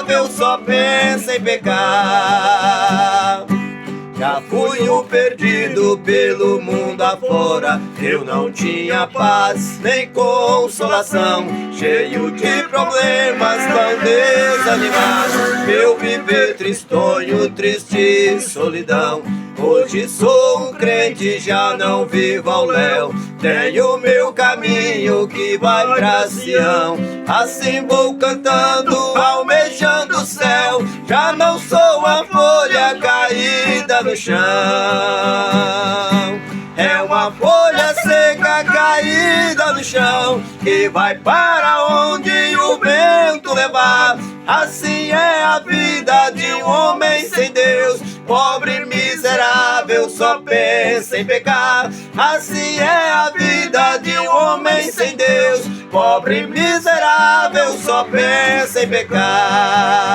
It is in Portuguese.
Eu só penso em pecar. Já fui um perdido pelo mundo afora. Eu não tinha paz nem consolação, cheio de problemas, tão desanimado. Meu viver tristonho, triste solidão. Hoje sou um crente, já não vivo ao léu. Tenho meu caminho que vai pra Sião. Assim vou cantando, almejando o céu. Já não sou a folha caída no chão. É uma folha seca caída no chão, que vai para onde o vento levar. Assim é a vida de um homem sem Deus, pobre e miserável, só pensa em pecar. Assim é a vida de um homem sem Deus, pobre e miserável, só pensa em pecar.